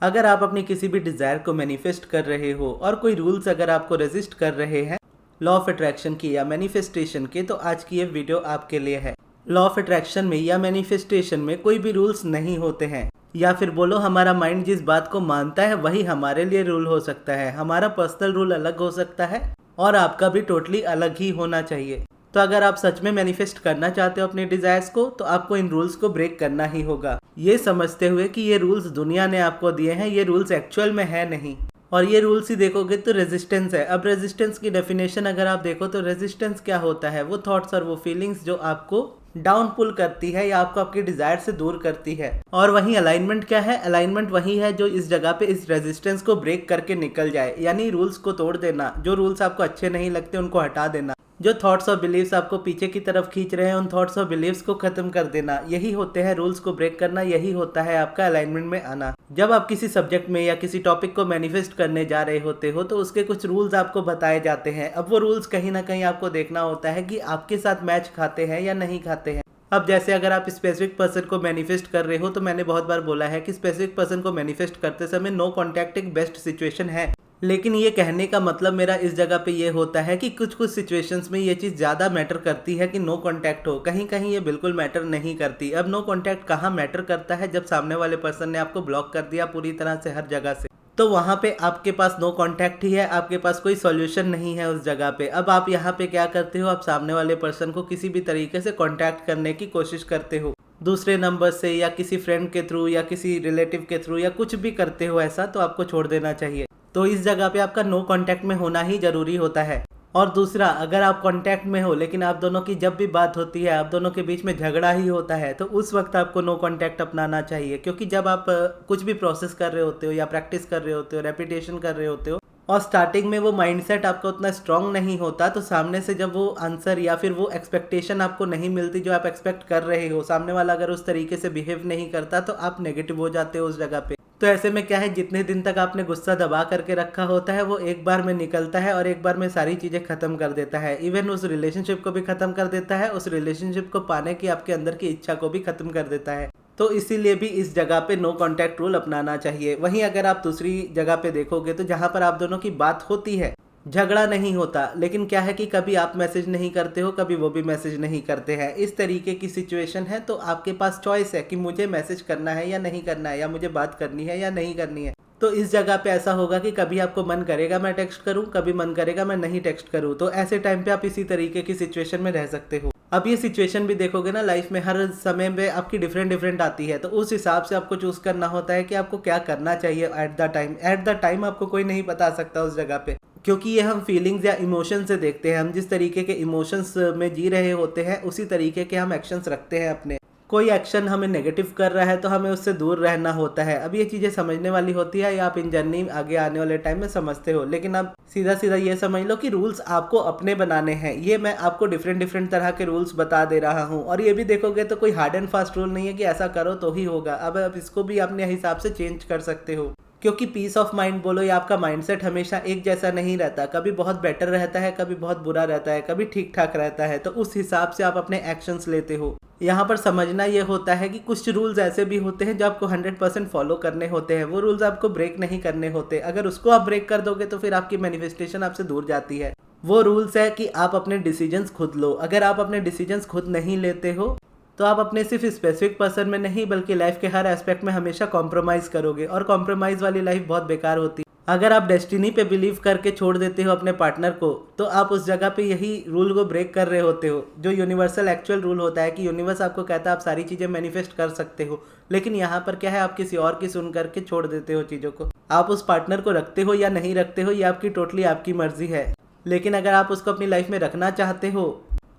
अगर आप अपनी किसी भी डिज़ायर को मैनिफेस्ट कर रहे हो और कोई रूल्स अगर आपको रेजिस्ट कर रहे हैं लॉ ऑफ अट्रैक्शन की या मैनिफेस्टेशन के, तो आज की ये वीडियो आपके लिए है। लॉ ऑफ अट्रैक्शन में या मैनिफेस्टेशन में कोई भी रूल्स नहीं होते हैं, या फिर बोलो हमारा माइंड जिस बात को मानता है वही हमारे लिए रूल हो सकता है। हमारा पर्सनल रूल अलग हो सकता है और आपका भी टोटली अलग ही होना चाहिए। तो अगर आप सच में मैनिफेस्ट करना चाहते हो अपने डिजायर्स को, तो आपको इन रूल्स को ब्रेक करना ही होगा, ये समझते हुए कि ये रूल्स दुनिया ने आपको दिए हैं, ये रूल्स एक्चुअल में है नहीं। और ये रूल्स ही देखोगे तो रेजिस्टेंस है। अब रेजिस्टेंस की डेफिनेशन अगर आप देखो तो रेजिस्टेंस क्या होता है, वो थॉट्स और वो फीलिंग्स जो आपको डाउन पुल करती है या आपको आपकी डिजायर से दूर करती है। और वहीं अलाइनमेंट क्या है, अलाइनमेंट वही है जो इस जगह पे इस रेजिस्टेंस को ब्रेक करके निकल जाए, यानी रूल्स को तोड़ देना। जो रूल्स आपको अच्छे नहीं लगते उनको हटा देना, जो थॉट्स और बिलीव्स आपको पीछे की तरफ खींच रहे हैं उन थॉट्स और बिलीव्स को खत्म कर देना, यही होते हैं रूल्स को ब्रेक करना, यही होता है आपका अलाइनमेंट में आना। जब आप किसी सब्जेक्ट में या किसी टॉपिक को मैनिफेस्ट करने जा रहे होते हो तो उसके कुछ रूल्स आपको बताए जाते हैं। अब वो रूल्स कहीं ना कहीं आपको देखना होता है कि आपके साथ मैच खाते हैं या नहीं खाते हैं। अब जैसे अगर आप स्पेसिफिक पर्सन को मैनिफेस्ट कर रहे हो, तो मैंने बहुत बार बोला है कि स्पेसिफिक पर्सन को मैनिफेस्ट करते समय नो कॉन्टैक्ट एक बेस्ट सिचुएशन है। लेकिन ये कहने का मतलब मेरा इस जगह पे ये होता है कि कुछ कुछ सिचुएशंस में ये चीज़ ज़्यादा मैटर करती है कि नो कांटेक्ट हो, कहीं कहीं ये बिल्कुल मैटर नहीं करती। अब नो कांटेक्ट कहाँ मैटर करता है, जब सामने वाले पर्सन ने आपको ब्लॉक कर दिया पूरी तरह से हर जगह से, तो वहाँ पे आपके पास नो कांटेक्ट ही है, आपके पास कोई सॉल्यूशन नहीं है उस जगह पे। अब आप यहाँ पे क्या करते हो, आप सामने वाले पर्सन को किसी भी तरीके से कांटेक्ट करने की कोशिश करते हो, दूसरे नंबर से या किसी फ्रेंड के थ्रू या किसी रिलेटिव के थ्रू या कुछ भी करते हो ऐसा, तो आपको छोड़ देना चाहिए। तो इस जगह पे आपका नो कांटेक्ट में होना ही जरूरी होता है। और दूसरा, अगर आप कांटेक्ट में हो लेकिन आप दोनों की जब भी बात होती है आप दोनों के बीच में झगड़ा ही होता है, तो उस वक्त आपको नो कांटेक्ट अपनाना चाहिए। क्योंकि जब आप कुछ भी प्रोसेस कर रहे होते हो या प्रैक्टिस कर रहे होते हो, रेपिटेशन कर रहे होते हो, और स्टार्टिंग में वो माइंडसेट आपका उतना स्ट्रांग नहीं होता, तो सामने से जब वो आंसर या फिर वो एक्सपेक्टेशन आपको नहीं मिलती जो आप एक्सपेक्ट कर रहे हो, सामने वाला अगर उस तरीके से बिहेव नहीं करता, तो आप नेगेटिव हो जाते हो उस जगह पे। तो ऐसे में क्या है, जितने दिन तक आपने गुस्सा दबा करके रखा होता है वो एक बार में निकलता है और एक बार में सारी चीज़ें खत्म कर देता है। इवन उस रिलेशनशिप को भी खत्म कर देता है, उस रिलेशनशिप को पाने की आपके अंदर की इच्छा को भी खत्म कर देता है। तो इसीलिए भी इस जगह पे नो कांटेक्ट रूल अपनाना चाहिए। वहीं अगर आप दूसरी जगह पे देखोगे तो जहाँ पर आप दोनों की बात होती है, झगड़ा नहीं होता, लेकिन क्या है कि कभी आप मैसेज नहीं करते हो, कभी वो भी मैसेज नहीं करते हैं, इस तरीके की सिचुएशन है, तो आपके पास चॉइस है कि मुझे मैसेज करना है या नहीं करना है, या मुझे बात करनी है या नहीं करनी है। तो इस जगह पे ऐसा होगा कि कभी आपको मन करेगा मैं टेक्स्ट करूं, कभी मन करेगा मैं नहीं टेक्स्ट करूं। तो ऐसे टाइम पे आप इसी तरीके की सिचुएशन में रह सकते हो। अब ये सिचुएशन भी देखोगे ना, लाइफ में हर समय पे आपकी डिफरेंट डिफरेंट आती है, तो उस हिसाब से आपको चूज करना होता है कि आपको क्या करना चाहिए at the time. At the time आपको कोई नहीं बता सकता उस जगह पे, क्योंकि ये हम फीलिंग्स या इमोशन से देखते हैं। हम जिस तरीके के इमोशंस में जी रहे होते हैं उसी तरीके के हम एक्शंस रखते हैं अपने। कोई एक्शन हमें नेगेटिव कर रहा है तो हमें उससे दूर रहना होता है। अब ये चीज़ें समझने वाली होती है, या आप इन जर्नी आगे आने वाले टाइम में समझते हो। लेकिन अब सीधा सीधा ये समझ लो कि रूल्स आपको अपने बनाने हैं। ये मैं आपको डिफरेंट डिफरेंट तरह के रूल्स बता दे रहा हूँ, और ये भी देखोगे तो कोई हार्ड एंड फास्ट रूल नहीं है कि ऐसा करो तो ही होगा। अब आप इसको भी अपने हिसाब से चेंज कर सकते हो, क्योंकि पीस ऑफ माइंड बोलो या आपका माइंडसेट हमेशा एक जैसा नहीं रहता। कभी बहुत बेटर रहता है, कभी बहुत बुरा रहता है, कभी ठीक ठाक रहता है। तो उस हिसाब से आप अपने एक्शंस लेते हो। यहाँ पर समझना ये होता है कि कुछ रूल्स ऐसे भी होते हैं जो आपको 100% फॉलो करने होते हैं, वो रूल्स आपको ब्रेक नहीं करने होते। अगर उसको आप ब्रेक कर दोगे तो फिर आपकी मैनिफेस्टेशन आपसे दूर जाती है। वो रूल्स है कि आप अपने डिसीजंस खुद लो। अगर आप अपने डिसीजंस खुद नहीं लेते हो तो आप अपने सिर्फ स्पेसिफिक पर्सन में नहीं बल्कि लाइफ के हर एस्पेक्ट में हमेशा कॉम्प्रोमाइज़ करोगे, और कॉम्प्रोमाइज़ वाली लाइफ बहुत बेकार होती है। अगर आप डेस्टिनी पे बिलीव करके छोड़ देते हो अपने पार्टनर को, तो आप उस जगह पे यही रूल को ब्रेक कर रहे होते हो, जो यूनिवर्सल एक्चुअल रूल होता है कि यूनिवर्स आपको कहता है आप सारी चीज़ें मैनिफेस्ट कर सकते हो। लेकिन यहाँ पर क्या है, आप किसी और की सुन करके छोड़ देते हो चीज़ों को। आप उस पार्टनर को रखते हो या नहीं रखते हो, ये आपकी टोटली आपकी मर्जी है। लेकिन अगर आप उसको अपनी लाइफ में रखना चाहते हो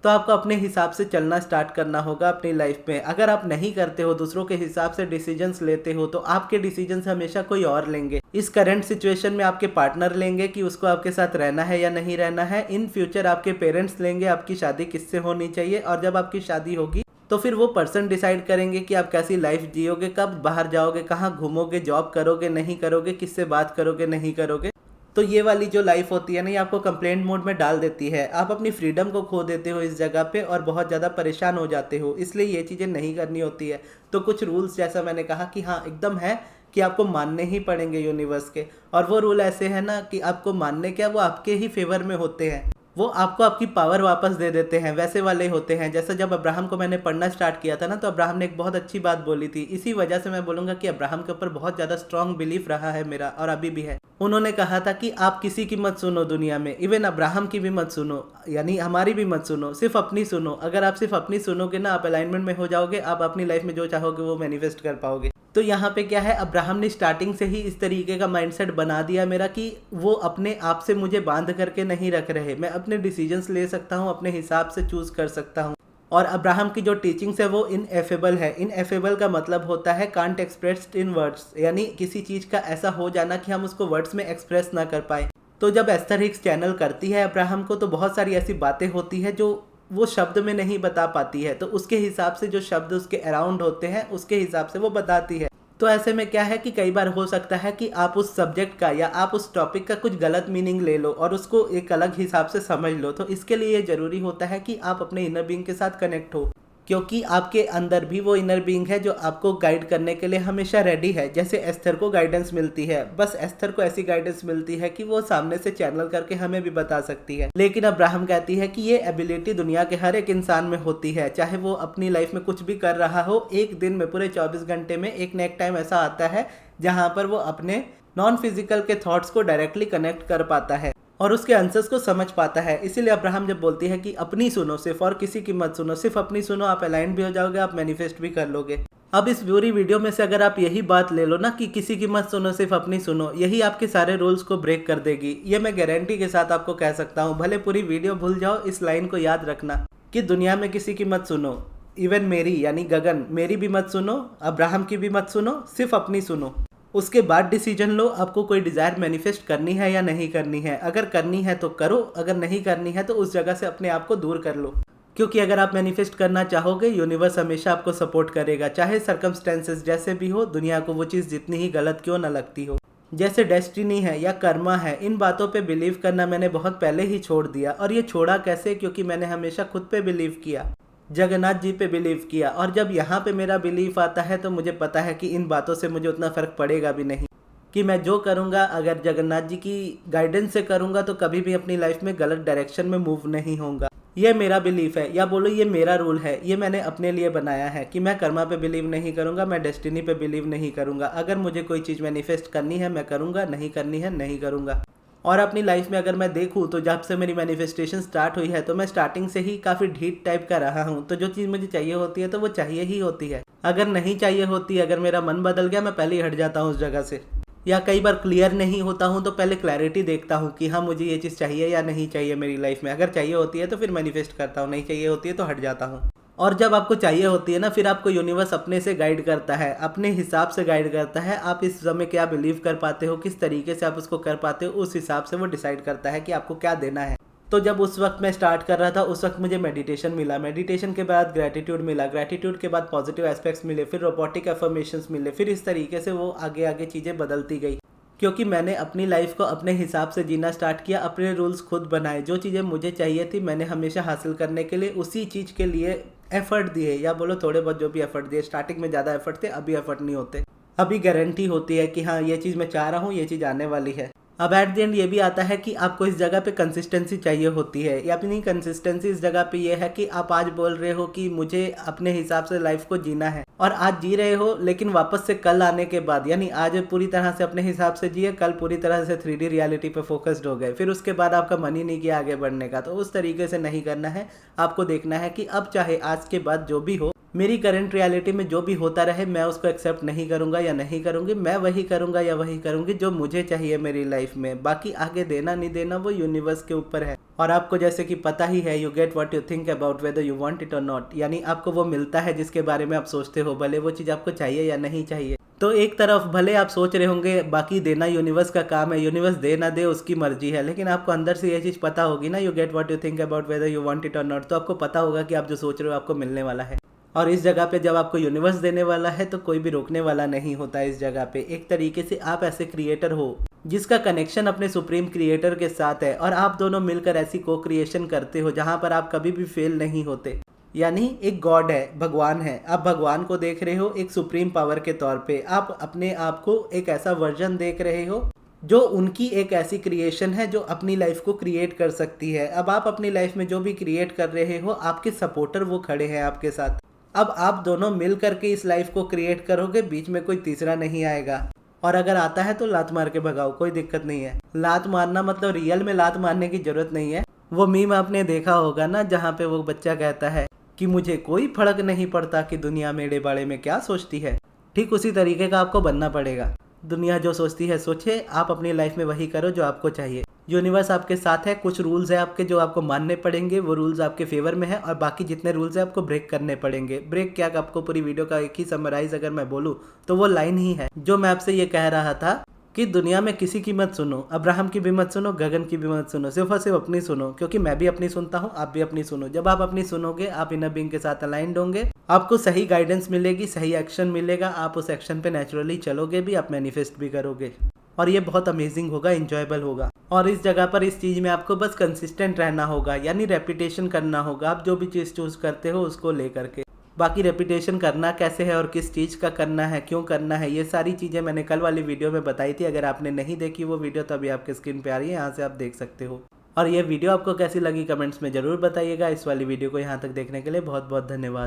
तो आपको अपने हिसाब से चलना स्टार्ट करना होगा अपनी लाइफ में। अगर आप नहीं करते हो, दूसरों के हिसाब से डिसीजंस लेते हो, तो आपके डिसीजंस हमेशा कोई और लेंगे। इस करंट सिचुएशन में आपके पार्टनर लेंगे कि उसको आपके साथ रहना है या नहीं रहना है। इन फ्यूचर आपके पेरेंट्स लेंगे आपकी शादी किससे होनी चाहिए, और जब आपकी शादी होगी तो फिर वो पर्सन डिसाइड करेंगे कि आप कैसी लाइफ जियोगे, कब बाहर जाओगे, कहाँ घूमोगे, जॉब करोगे नहीं करोगे, किससे बात करोगे नहीं करोगे। तो ये वाली जो लाइफ होती है ना, ये आपको कंप्लेंट मोड में डाल देती है। आप अपनी फ्रीडम को खो देते हो इस जगह पे और बहुत ज़्यादा परेशान हो जाते हो। इसलिए ये चीज़ें नहीं करनी होती है। तो कुछ रूल्स जैसा मैंने कहा कि हाँ एकदम है कि आपको मानने ही पड़ेंगे यूनिवर्स के। और वो रूल ऐसे है ना कि आपको मानने क्या, वो आपके ही फेवर में होते हैं, वो आपको आपकी पावर वापस दे देते हैं, वैसे वाले होते हैं। जैसे जब अब्राहम को मैंने पढ़ना स्टार्ट किया था ना, तो अब्राहम ने एक बहुत अच्छी बात बोली थी। इसी वजह से मैं बोलूँगा कि अब्राहम के ऊपर बहुत ज़्यादा स्ट्रॉन्ग बिलीफ रहा है मेरा, और अभी भी है। उन्होंने कहा था कि आप किसी की मत सुनो दुनिया में, इवन अब्राहम की भी मत सुनो, यानी हमारी भी मत सुनो, सिर्फ अपनी सुनो। अगर आप सिर्फ अपनी सुनोगे ना, आप अलाइनमेंट में हो जाओगे, आप अपनी लाइफ में जो चाहोगे वो मैनिफेस्ट कर पाओगे। तो यहाँ पे क्या है, अब्राहम ने स्टार्टिंग से ही इस तरीके का माइंडसेट बना दिया मेरा कि वो अपने आप से मुझे बांध करके नहीं रख रहे, मैं अपने डिसीजंस ले सकता हूँ, अपने हिसाब से चूज कर सकता हूँ। और अब्राहम की जो टीचिंग्स है वो इनएफेबल है। इनएफेबल का मतलब होता है कांट एक्सप्रेस्ड इन वर्ड्स, यानी किसी चीज़ का ऐसा हो जाना कि हम उसको वर्ड्स में एक्सप्रेस ना कर पाए। तो जब एस्थर हिक्स चैनल करती है अब्राहम को, तो बहुत सारी ऐसी बातें होती है जो वो शब्द में नहीं बता पाती है, तो उसके हिसाब से जो शब्द उसके अराउंड होते हैं उसके हिसाब से वो बताती है। तो ऐसे में क्या है कि कई बार हो सकता है कि आप उस सब्जेक्ट का या आप उस टॉपिक का कुछ गलत मीनिंग ले लो और उसको एक अलग हिसाब से समझ लो। तो इसके लिए ज़रूरी होता है कि आप अपने इनर बीइंग के साथ कनेक्ट हो, क्योंकि आपके अंदर भी वो इनर बीइंग है जो आपको गाइड करने के लिए हमेशा रेडी है। जैसे एस्थर को गाइडेंस मिलती है, बस एस्थर को ऐसी गाइडेंस मिलती है कि वो सामने से चैनल करके हमें भी बता सकती है। लेकिन अब्राहम कहती है कि ये एबिलिटी दुनिया के हर एक इंसान में होती है, चाहे वो अपनी लाइफ में कुछ भी कर रहा हो, एक दिन में पूरे 24 घंटे में एक न एक टाइम ऐसा आता है जहाँ पर वो अपने नॉन फिजिकल के थॉट्स को डायरेक्टली कनेक्ट कर पाता है और उसके आंसर्स को समझ पाता है। इसीलिए अब्राहम जब बोलती है कि अपनी सुनो सिर्फ, और किसी की मत सुनो, सिर्फ अपनी सुनो, आप अलाइन भी हो जाओगे, आप मैनिफेस्ट भी कर लोगे। अब इस पूरी वीडियो में से अगर आप यही बात ले लो ना कि किसी की मत सुनो सिर्फ अपनी सुनो, यही आपके सारे रूल्स को ब्रेक कर देगी। ये मैं गारंटी के साथ आपको कह सकता हूँ। भले पूरी वीडियो भूल जाओ, इस लाइन को याद रखना कि दुनिया में किसी की मत सुनो, इवन मेरी यानी गगन, मेरी भी मत सुनो, अब्राहम की भी मत सुनो, सिर्फ अपनी सुनो। उसके बाद डिसीजन लो आपको कोई डिज़ायर मैनिफेस्ट करनी है या नहीं करनी है। अगर करनी है तो करो, अगर नहीं करनी है तो उस जगह से अपने आप को दूर कर लो। क्योंकि अगर आप मैनिफेस्ट करना चाहोगे, यूनिवर्स हमेशा आपको सपोर्ट करेगा, चाहे सर्कमस्टेंसेस जैसे भी हो, दुनिया को वो चीज़ जितनी ही गलत क्यों ना लगती हो। जैसे डेस्टिनी है या कर्मा है, इन बातों पे बिलीव करना मैंने बहुत पहले ही छोड़ दिया। और ये छोड़ा कैसे? क्योंकि मैंने हमेशा खुद पे बिलीव किया, जगन्नाथ जी पे बिलीव किया। और जब यहाँ पे मेरा बिलीफ आता है तो मुझे पता है कि इन बातों से मुझे उतना फ़र्क पड़ेगा भी नहीं, कि मैं जो करूँगा अगर जगन्नाथ जी की गाइडेंस से करूँगा तो कभी भी अपनी लाइफ में गलत डायरेक्शन में मूव नहीं होऊंगा। ये मेरा बिलीफ है, या बोलो ये मेरा रूल है, ये मैंने अपने लिए बनाया है कि मैं कर्मा पे बिलीव नहीं करूँगा, मैं डेस्टिनी पे बिलीव नहीं करूँगा। अगर मुझे कोई चीज़ मैनिफेस्ट करनी है मैं करूँगा, नहीं करनी है नहीं करूँगा। और अपनी लाइफ में अगर मैं देखूँ तो जब से मेरी मैनिफेस्टेशन स्टार्ट हुई है तो मैं स्टार्टिंग से ही काफ़ी ढीठ टाइप का रहा हूँ। तो जो चीज़ मुझे चाहिए होती है तो वो चाहिए ही होती है। अगर नहीं चाहिए होती, अगर मेरा मन बदल गया, मैं पहले ही हट जाता हूँ उस जगह से। या कई बार क्लियर नहीं होता हूँ तो पहले क्लैरिटी देखता हूँ कि हाँ मुझे ये चीज़ चाहिए या नहीं चाहिए मेरी लाइफ में। अगर चाहिए होती है तो फिर मैनिफेस्ट करता हूँ, नहीं चाहिए होती है तो हट जाता हूँ। और जब आपको चाहिए होती है ना, फिर आपको यूनिवर्स अपने से गाइड करता है, अपने हिसाब से गाइड करता है। आप इस समय क्या बिलीव कर पाते हो, किस तरीके से आप उसको कर पाते हो, उस हिसाब से वो डिसाइड करता है कि आपको क्या देना है। तो जब उस वक्त मैं स्टार्ट कर रहा था, उस वक्त मुझे मेडिटेशन मिला, मेडिटेशन के बाद ग्रैटिट्यूड मिला, ग्रैटिट्यूड के बाद पॉजिटिव एस्पेक्ट्स मिले, फिर रोबोटिक एफर्मेशंस मिले, फिर इस तरीके से वो आगे आगे चीज़ें बदलती गई। क्योंकि मैंने अपनी लाइफ को अपने हिसाब से जीना स्टार्ट किया, अपने रूल्स खुद बनाए। जो चीज़ें मुझे चाहिए थी मैंने हमेशा हासिल करने के लिए उसी चीज़ के लिए एफर्ट दिए, या बोलो थोड़े बहुत जो भी एफर्ट दिए। स्टार्टिंग में ज़्यादा एफर्ट थे, अभी एफर्ट नहीं होते। अभी गारंटी होती है कि हाँ ये चीज़ मैं चाह रहा हूँ, ये चीज़ आने वाली है। अब एट द एंड ये भी आता है कि आपको इस जगह पे कंसिस्टेंसी चाहिए होती है, या अपनी कंसिस्टेंसी इस जगह पे ये है कि आप आज बोल रहे हो कि मुझे अपने हिसाब से लाइफ को जीना है, और आज जी रहे हो, लेकिन वापस से कल आने के बाद, यानी आज पूरी तरह से अपने हिसाब से जिए, कल पूरी तरह से 3D रियलिटी पे फोकस्ड हो गए, फिर उसके बाद आपका मन ही नहीं किया आगे बढ़ने का। तो उस तरीके से नहीं करना है। आपको देखना है कि अब चाहे आज के बाद जो भी हो, मेरी करंट रियलिटी में जो भी होता रहे, मैं उसको एक्सेप्ट नहीं करूंगा या नहीं करूंगी। मैं वही करूंगा या वही करूंगी जो मुझे चाहिए मेरी लाइफ में। बाकी आगे देना नहीं देना वो यूनिवर्स के ऊपर है। और आपको जैसे कि पता ही है, you get what you think about whether you want it और नॉट, यानी आपको वो मिलता है जिसके बारे में आप सोचते हो, भले वो चीज़ आपको चाहिए या नहीं चाहिए। तो एक तरफ भले आप सोच रहे होंगे बाकी देना यूनिवर्स का काम है, यूनिवर्स दे ना दे उसकी मर्जी है, लेकिन आपको अंदर से ये चीज़ पता होगी ना, you get what you think about whether you want it और नॉट, तो आपको पता होगा कि आप जो सोच रहे हो आपको मिलने वाला है। और इस जगह पे जब आपको यूनिवर्स देने वाला है तो कोई भी रोकने वाला नहीं होता। इस जगह पे एक तरीके से आप ऐसे क्रिएटर हो जिसका कनेक्शन अपने सुप्रीम क्रिएटर के साथ है, और आप दोनों मिलकर ऐसी को क्रिएशन करते हो जहाँ पर आप कभी भी फेल नहीं होते। यानी एक गॉड है, भगवान है। आप भगवान को देख रहे हो एक सुप्रीम पावर के तौर पे। आप अपने आप को एक ऐसा वर्जन देख रहे हो जो उनकी एक ऐसी क्रिएशन है जो अपनी लाइफ को क्रिएट कर सकती है। अब आप अपनी लाइफ में जो भी क्रिएट कर रहे हो, आपके सपोर्टर वो खड़े हैं आपके साथ। अब आप दोनों मिल करके इस लाइफ को क्रिएट करोगे, बीच में कोई तीसरा नहीं आएगा। और अगर आता है तो लात मार के भगाओ, कोई दिक्कत नहीं है। लात मारना मतलब रियल में लात मारने की जरूरत नहीं है। वो मीम आपने देखा होगा ना, जहाँ पे वो बच्चा कहता है कि मुझे कोई फर्क नहीं पड़ता कि दुनिया मेरे बारे में क्या सोचती है। ठीक उसी तरीके का आपको बनना पड़ेगा। दुनिया जो सोचती है सोचे, आप अपनी लाइफ में वही करो जो आपको चाहिए। यूनिवर्स आपके साथ है, कुछ रूल्स है आपके जो आपको मानने पड़ेंगे, वो रूल्स आपके फेवर में है, और बाकी जितने रूल्स है आपको ब्रेक करने पड़ेंगे। ब्रेक क्या, आपको पूरी वीडियो का एक ही समराइज अगर मैं बोलूँ तो वो लाइन ही है जो मैं आपसे ये कह रहा था कि दुनिया में किसी की मत सुनो, अब्राहम की भी मत सुनो, गगन की भी मत सुनो, सिर्फ और सिर्फ अपनी सुनो। क्योंकि मैं भी अपनी सुनता हूँ, आप भी अपनी सुनो। जब आप अपनी सुनोगे, आप इनर बीइंग के साथ अलाइंड होंगे, आपको सही गाइडेंस मिलेगी, सही एक्शन मिलेगा, आप उस एक्शन पे नेचुरली चलोगे भी, आप मैनिफेस्ट भी करोगे, और ये बहुत अमेजिंग होगा, इंजॉयबल होगा। और इस जगह पर इस चीज़ में आपको बस कंसिस्टेंट रहना होगा, यानी रेपिटेशन करना होगा। आप जो भी चीज़ चूज करते हो उसको लेकर के, बाकी रेपिटेशन करना कैसे है और किस चीज़ का करना है, क्यों करना है, ये सारी चीज़ें मैंने कल वाली वीडियो में बताई थी। अगर आपने नहीं देखी वो वीडियो तो अभी आपके स्क्रीन पे आ रही है, यहाँ से आप देख सकते हो। और ये वीडियो आपको कैसी लगी कमेंट्स में ज़रूर बताइएगा। इस वाली वीडियो को यहाँ तक देखने के लिए बहुत बहुत धन्यवाद।